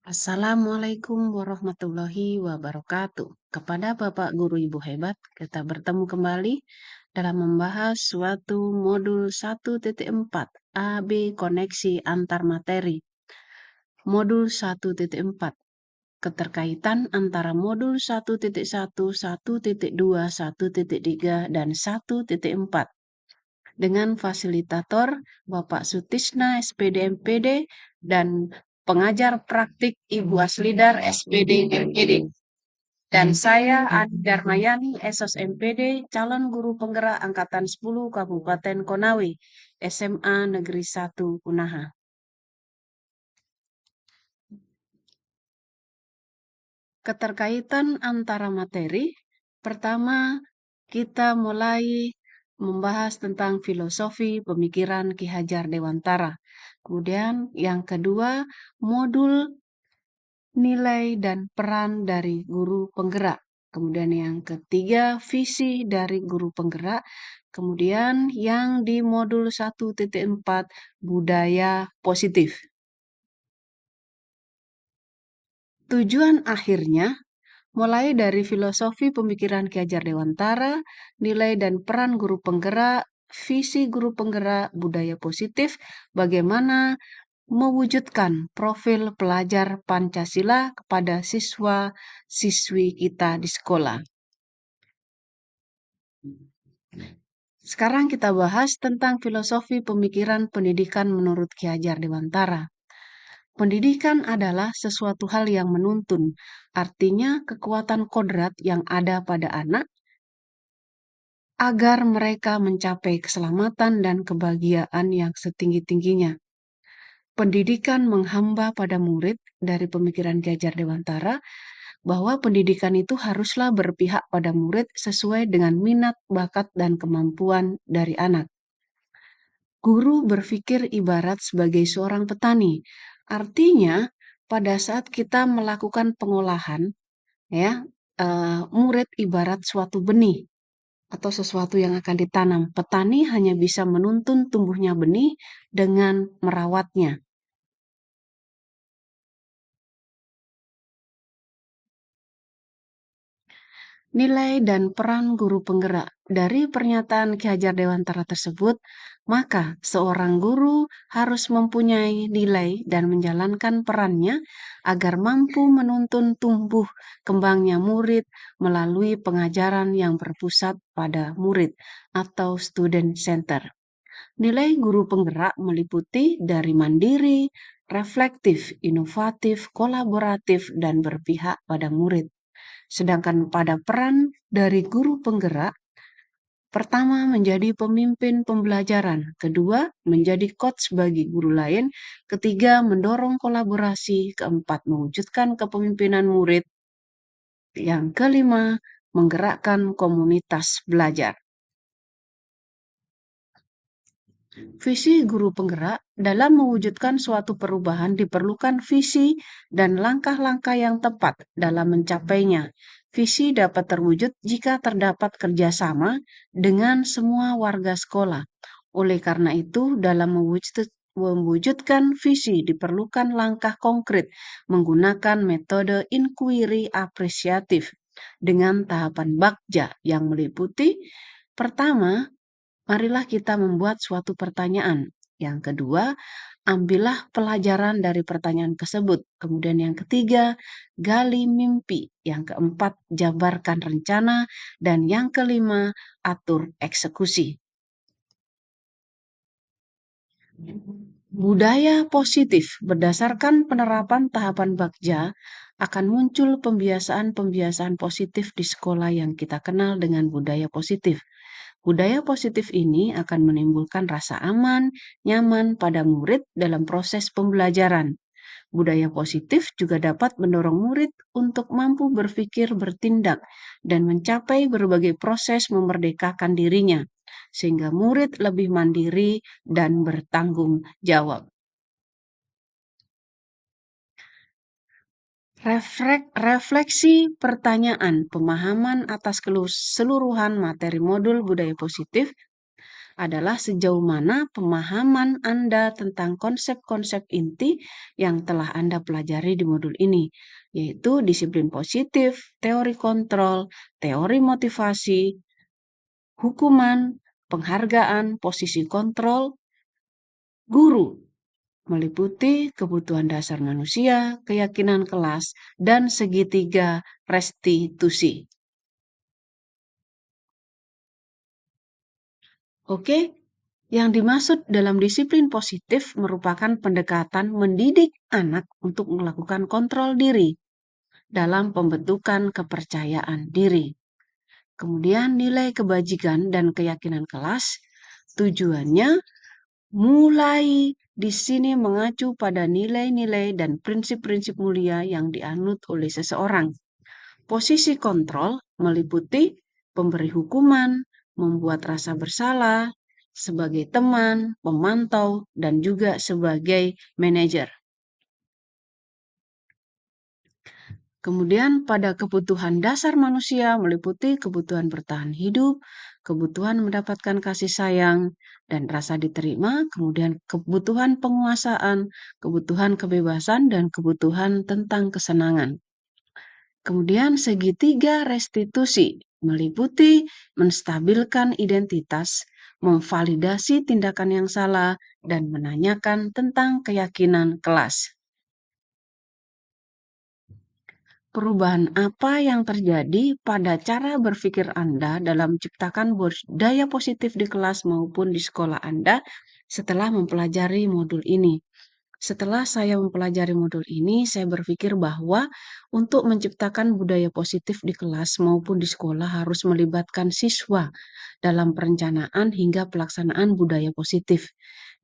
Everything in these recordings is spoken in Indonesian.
Assalamualaikum warahmatullahi wabarakatuh. Kepada Bapak Guru Ibu hebat, kita bertemu kembali dalam membahas suatu modul 1.4 AB koneksi antar materi. Modul 1.4 keterkaitan antara modul 1.1, 1.2, 1.3, dan 1.4 dengan fasilitator Bapak Sutisna SPD MPD dan pengajar praktik Ibu Aslidar SPD MPD. Dan saya Adi Darmayani, SOS MPD, calon guru penggerak Angkatan 10 Kabupaten Konawe, SMA Negeri 1 Kunaha. Keterkaitan antara materi, pertama kita mulai membahas tentang filosofi pemikiran Ki Hajar Dewantara. Kemudian yang kedua, modul nilai dan peran dari guru penggerak. Kemudian yang ketiga, visi dari guru penggerak. Kemudian yang di modul 1.4, budaya positif. Tujuan akhirnya mulai dari filosofi pemikiran Ki Hajar Dewantara, nilai dan peran guru penggerak, visi guru penggerak, budaya positif, bagaimana mewujudkan profil pelajar Pancasila kepada siswa-siswi kita di sekolah. Sekarang kita bahas tentang filosofi pemikiran pendidikan menurut Ki Hajar Dewantara. Pendidikan adalah sesuatu hal yang menuntun, artinya kekuatan kodrat yang ada pada anak agar mereka mencapai keselamatan dan kebahagiaan yang setinggi-tingginya. Pendidikan menghamba pada murid dari pemikiran Ki Hajar Dewantara bahwa pendidikan itu haruslah berpihak pada murid sesuai dengan minat, bakat, dan kemampuan dari anak. Guru berpikir ibarat sebagai seorang petani. Artinya, pada saat kita melakukan pengolahan, ya, murid ibarat suatu benih atau sesuatu yang akan ditanam. Petani hanya bisa menuntun tumbuhnya benih dengan merawatnya. Nilai dan peran guru penggerak. Dari pernyataan Ki Hajar Dewantara tersebut, maka seorang guru harus mempunyai nilai dan menjalankan perannya agar mampu menuntun tumbuh kembangnya murid melalui pengajaran yang berpusat pada murid atau student center. Nilai guru penggerak meliputi dari mandiri, reflektif, inovatif, kolaboratif, dan berpihak pada murid. Sedangkan pada peran dari guru penggerak, pertama menjadi pemimpin pembelajaran, kedua menjadi coach bagi guru lain, ketiga mendorong kolaborasi, keempat mewujudkan kepemimpinan murid, yang kelima menggerakkan komunitas belajar. Visi guru penggerak dalam mewujudkan suatu perubahan diperlukan visi dan langkah-langkah yang tepat dalam mencapainya. Visi dapat terwujud jika terdapat kerjasama dengan semua warga sekolah. Oleh karena itu, dalam mewujudkan visi diperlukan langkah konkret menggunakan metode inquiry apresiatif dengan tahapan bagja yang meliputi pertama, marilah kita membuat suatu pertanyaan. Yang kedua, ambillah pelajaran dari pertanyaan tersebut. Kemudian yang ketiga, gali mimpi. Yang keempat, jabarkan rencana. Dan yang kelima, atur eksekusi. Budaya positif berdasarkan penerapan tahapan bagja akan muncul pembiasaan-pembiasaan positif di sekolah yang kita kenal dengan budaya positif. Budaya positif ini akan menimbulkan rasa aman, nyaman pada murid dalam proses pembelajaran. Budaya positif juga dapat mendorong murid untuk mampu berpikir, bertindak, dan mencapai berbagai proses memerdekakan dirinya, sehingga murid lebih mandiri dan bertanggung jawab. Refleksi pertanyaan pemahaman atas keseluruhan materi modul budaya positif adalah sejauh mana pemahaman Anda tentang konsep-konsep inti yang telah Anda pelajari di modul ini, yaitu disiplin positif, teori kontrol, teori motivasi, hukuman, penghargaan, posisi kontrol, guru, meliputi kebutuhan dasar manusia, keyakinan kelas, dan segitiga restitusi. Oke, yang dimaksud dalam disiplin positif merupakan pendekatan mendidik anak untuk melakukan kontrol diri dalam pembentukan kepercayaan diri. Kemudian nilai kebajikan dan keyakinan kelas, tujuannya mulai di sini mengacu pada nilai-nilai dan prinsip-prinsip mulia yang dianut oleh seseorang. Posisi kontrol meliputi pemberi hukuman, membuat rasa bersalah, sebagai teman, pemantau, dan juga sebagai manajer. Kemudian pada kebutuhan dasar manusia meliputi kebutuhan bertahan hidup, kebutuhan mendapatkan kasih sayang dan rasa diterima, kemudian kebutuhan penguasaan, kebutuhan kebebasan, dan kebutuhan tentang kesenangan. Kemudian segitiga restitusi meliputi menstabilkan identitas, memvalidasi tindakan yang salah, dan menanyakan tentang keyakinan kelas. Perubahan apa yang terjadi pada cara berpikir Anda dalam menciptakan budaya positif di kelas maupun di sekolah Anda setelah mempelajari modul ini? Setelah saya mempelajari modul ini, saya berpikir bahwa untuk menciptakan budaya positif di kelas maupun di sekolah harus melibatkan siswa dalam perencanaan hingga pelaksanaan budaya positif,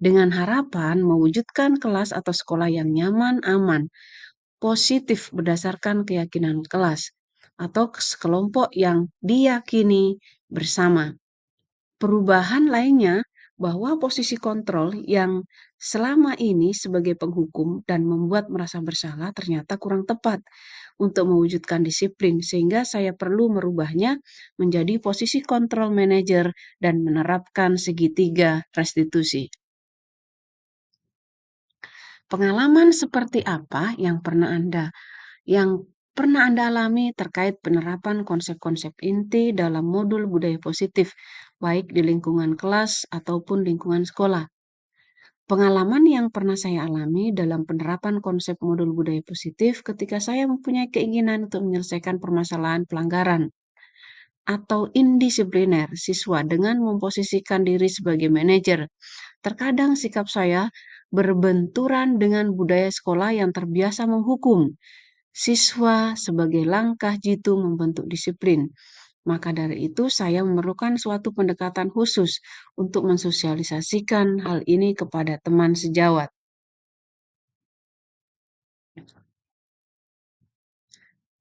dengan harapan mewujudkan kelas atau sekolah yang nyaman, aman, positif berdasarkan keyakinan kelas, atau sekelompok yang diyakini bersama. Perubahan lainnya bahwa posisi kontrol yang selama ini sebagai penghukum dan membuat merasa bersalah ternyata kurang tepat untuk mewujudkan disiplin, sehingga saya perlu merubahnya menjadi posisi kontrol manajer dan menerapkan segitiga restitusi. Pengalaman seperti apa yang pernah Anda alami terkait penerapan konsep-konsep inti dalam modul budaya positif, baik di lingkungan kelas ataupun lingkungan sekolah? Pengalaman yang pernah saya alami dalam penerapan konsep modul budaya positif ketika saya mempunyai keinginan untuk menyelesaikan permasalahan pelanggaran atau indisipliner siswa dengan memposisikan diri sebagai manajer. Terkadang sikap saya berbenturan dengan budaya sekolah yang terbiasa menghukum siswa sebagai langkah jitu membentuk disiplin. Maka dari itu saya memerlukan suatu pendekatan khusus untuk mensosialisasikan hal ini kepada teman sejawat.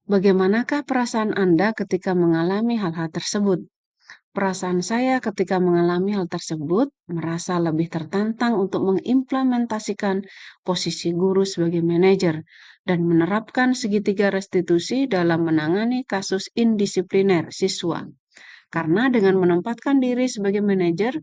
Bagaimanakah perasaan Anda ketika mengalami hal-hal tersebut? Perasaan saya ketika mengalami hal tersebut merasa lebih tertantang untuk mengimplementasikan posisi guru sebagai manajer dan menerapkan segitiga restitusi dalam menangani kasus indisipliner siswa. Karena dengan menempatkan diri sebagai manajer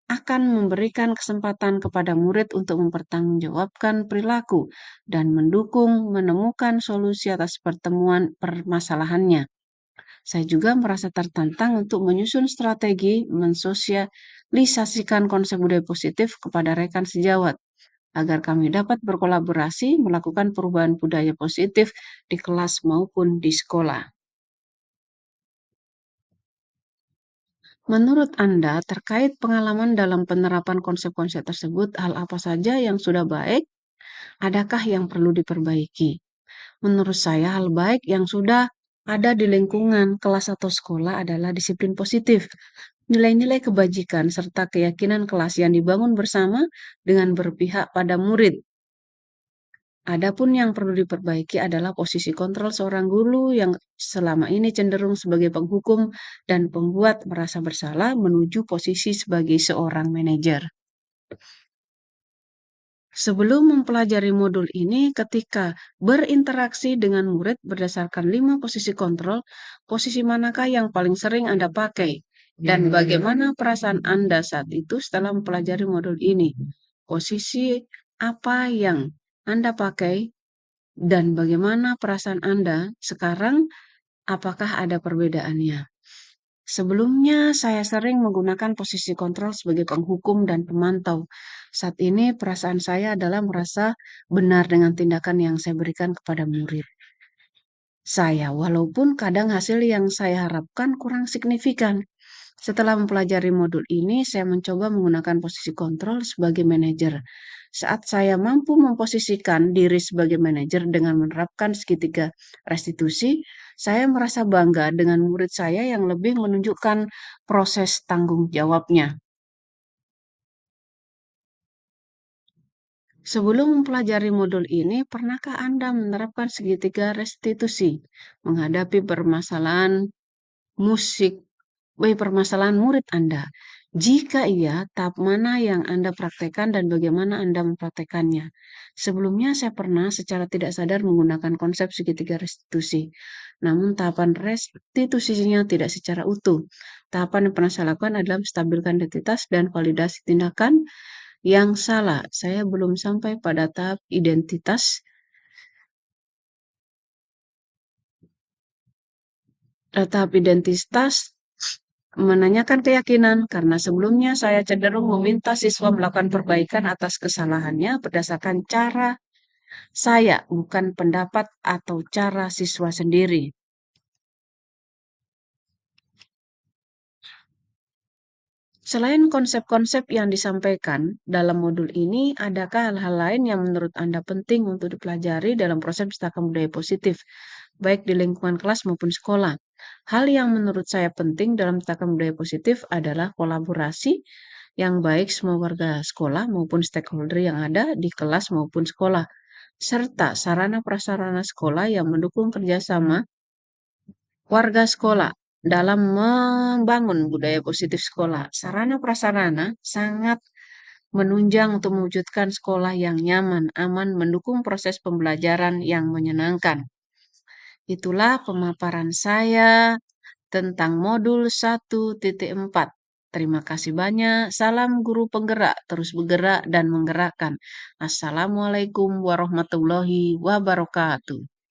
akan memberikan kesempatan kepada murid untuk mempertanggungjawabkan perilaku dan mendukung menemukan solusi atas pertemuan permasalahannya. Saya juga merasa tertantang untuk menyusun strategi mensosialisasikan konsep budaya positif kepada rekan sejawat agar kami dapat berkolaborasi melakukan perubahan budaya positif di kelas maupun di sekolah. Menurut Anda, terkait pengalaman dalam penerapan konsep-konsep tersebut, hal apa saja yang sudah baik? Adakah yang perlu diperbaiki? Menurut saya, hal baik yang sudah ada di lingkungan kelas atau sekolah adalah disiplin positif, nilai-nilai kebajikan, serta keyakinan kelas yang dibangun bersama dengan berpihak pada murid. Adapun yang perlu diperbaiki adalah posisi kontrol seorang guru yang selama ini cenderung sebagai penghukum dan pembuat merasa bersalah menuju posisi sebagai seorang manajer. Sebelum mempelajari modul ini, ketika berinteraksi dengan murid berdasarkan 5 posisi kontrol, posisi manakah yang paling sering Anda pakai? Dan bagaimana perasaan Anda saat itu setelah mempelajari modul ini? Posisi apa yang Anda pakai dan bagaimana perasaan Anda sekarang? Apakah ada perbedaannya? Sebelumnya, saya sering menggunakan posisi kontrol sebagai penghukum dan pemantau. Saat ini, perasaan saya adalah merasa benar dengan tindakan yang saya berikan kepada murid saya, walaupun kadang hasil yang saya harapkan kurang signifikan. Setelah mempelajari modul ini, saya mencoba menggunakan posisi kontrol sebagai manajer. Saat saya mampu memposisikan diri sebagai manajer dengan menerapkan segitiga restitusi, saya merasa bangga dengan murid saya yang lebih menunjukkan proses tanggung jawabnya. Sebelum mempelajari modul ini, pernahkah Anda menerapkan segitiga restitusi menghadapi permasalahan musik permasalahan murid Anda? Jika iya, tahap mana yang Anda praktekkan dan bagaimana Anda mempraktekannya? Sebelumnya saya pernah secara tidak sadar menggunakan konsep segitiga restitusi. Namun tahapan restitusinya tidak secara utuh. Tahapan yang pernah saya lakukan adalah menstabilkan identitas dan validasi tindakan yang salah. Saya belum sampai pada tahap identitas menanyakan keyakinan, karena sebelumnya saya cenderung meminta siswa melakukan perbaikan atas kesalahannya berdasarkan cara saya, bukan pendapat atau cara siswa sendiri. Selain konsep-konsep yang disampaikan dalam modul ini, adakah hal-hal lain yang menurut Anda penting untuk dipelajari dalam proses pustaka budaya positif, baik di lingkungan kelas maupun sekolah? Hal yang menurut saya penting dalam pustaka budaya positif adalah kolaborasi yang baik semua warga sekolah maupun stakeholder yang ada di kelas maupun sekolah, serta sarana prasarana sekolah yang mendukung kerjasama warga sekolah dalam membangun budaya positif sekolah. Sarana prasarana sangat menunjang untuk mewujudkan sekolah yang nyaman, aman, mendukung proses pembelajaran yang menyenangkan. Itulah pemaparan saya tentang modul 1.4. Terima kasih banyak. Salam guru penggerak, terus bergerak dan menggerakkan. Assalamualaikum warahmatullahi wabarakatuh.